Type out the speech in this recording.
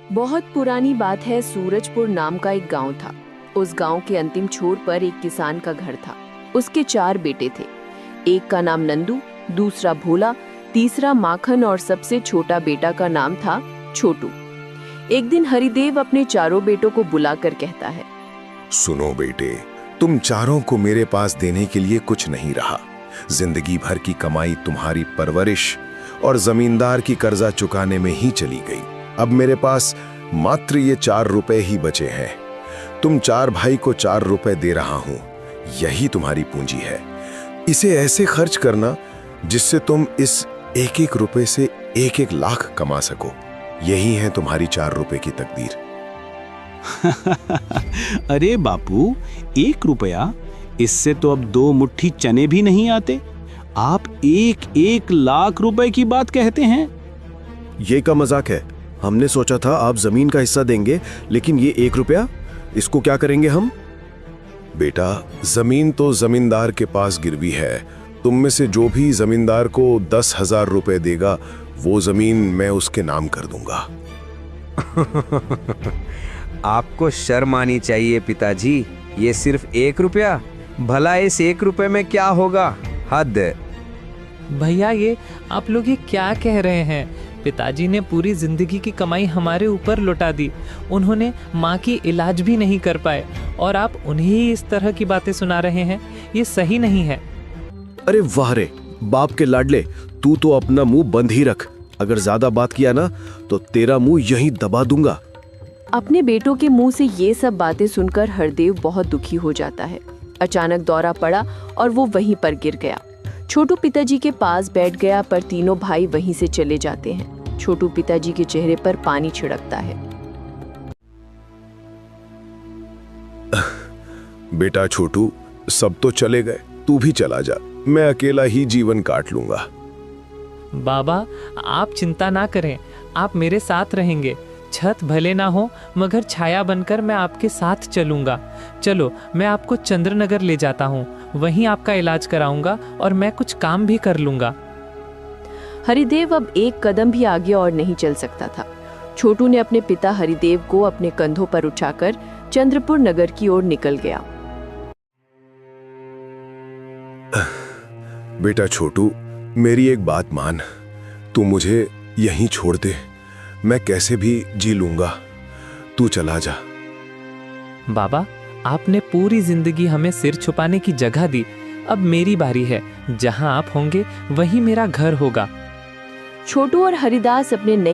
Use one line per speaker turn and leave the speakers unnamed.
बहुत पुरानी बात है। सूरजपुर नाम का एक गांव था। उस गांव के अंतिम छोर पर एक किसान का घर था। उसके 4 बेटे थे। एक का नाम नंदू, दूसरा भोला, तीसरा माखन और सबसे छोटा बेटा का नाम था छोटू। एक दिन हरिदेव अपने चारों बेटों को बुलाकर कहता है,
सुनो बेटे, तुम चारों को मेरे पास देने के लिए कुछ नहीं रहा। जिंदगी भर की कमाई तुम्हारी परवरिश और जमींदार की कर्जा चुकाने में ही चली गई। अब मेरे पास मात्र ये 4 रुपए ही बचे हैं। तुम 4 भाई को 4 रुपए दे रहा हूं, यही तुम्हारी पूंजी है। इसे ऐसे खर्च करना जिससे तुम इस 1-1 रुपए से 1-1 लाख कमा सको। यही है तुम्हारी 4 रुपए की तकदीर।
अरे बापू, 1 रुपया, इससे तो अब 2 मुट्ठी चने भी नहीं आते। आप 1-1 लाख रुपए की बात कहते हैं।
ये का मजाक है। हमने सोचा था आप जमीन का हिस्सा देंगे, लेकिन ये 1 रुपया, इसको क्या करेंगे हम?
बेटा, जमीन तो जमींदार के पास गिरवी है। तुम में से जो भी जमींदार को 10,000 रुपए देगा, वो जमीन मैं उसके नाम कर दूंगा।
आपको शर्म आनी चाहिए पिताजी। ये सिर्फ 1 रुपया, भला इस 1 रुपए में क्या होगा? हद।
भैया, ये आप लोग ये क्या कह रहे हैं? पिताजी ने पूरी जिंदगी की कमाई हमारे ऊपर लुटा दी। उन्होंने माँ की इलाज भी नहीं कर पाए और आप उन्हें इस तरह की बातें सुना रहे हैं। ये सही नहीं है।
अरे वाह रे, बाप के लाडले, तू तो अपना मुंह बंद ही रख। अगर ज्यादा बात किया ना तो तेरा मुंह यहीं दबा दूंगा।
अपने बेटों के मुंह से ये सब बातें सुनकर हरदेव बहुत दुखी हो जाता है। अचानक दौरा पड़ा और वो वहीं पर गिर गया। छोटू पिताजी के पास बैठ गया, पर तीनों भाई वहीं से चले जाते हैं। छोटू पिताजी के चेहरे पर पानी छिड़कता है।
बेटा छोटू, सब तो चले गए, तू भी चला जा। मैं अकेला ही जीवन काट लूंगा।
बाबा, आप चिंता ना करें, आप मेरे साथ रहेंगे। छत भले ना हो, मगर छाया बनकर मैं आपके साथ चलूंगा। चलो, मैं आपको चंद्रनगर ले जाता हूँ। वहीं आपका इलाज कराऊंगा और मैं कुछ काम भी कर लूंगा।
हरिदेव अब एक कदम भी आगे और नहीं चल सकता था। छोटू ने अपने पिता हरिदेव को अपने कंधों पर उठाकर चंद्रपुर नगर की ओर निकल गया।
बेटा छोटू, मेरी एक बात मान। तू मुझे यहीं छोड़ दे, मैं कैसे भी जी लूंगा। तू चला जा।
बाबा, आपने पूरी जिंदगी हमें सिर छुपाने की जगह दी। अब मेरी बारी है। जहां आप होंगे वहीं मेरा घर होगा।
छोटू और हरिदास अपने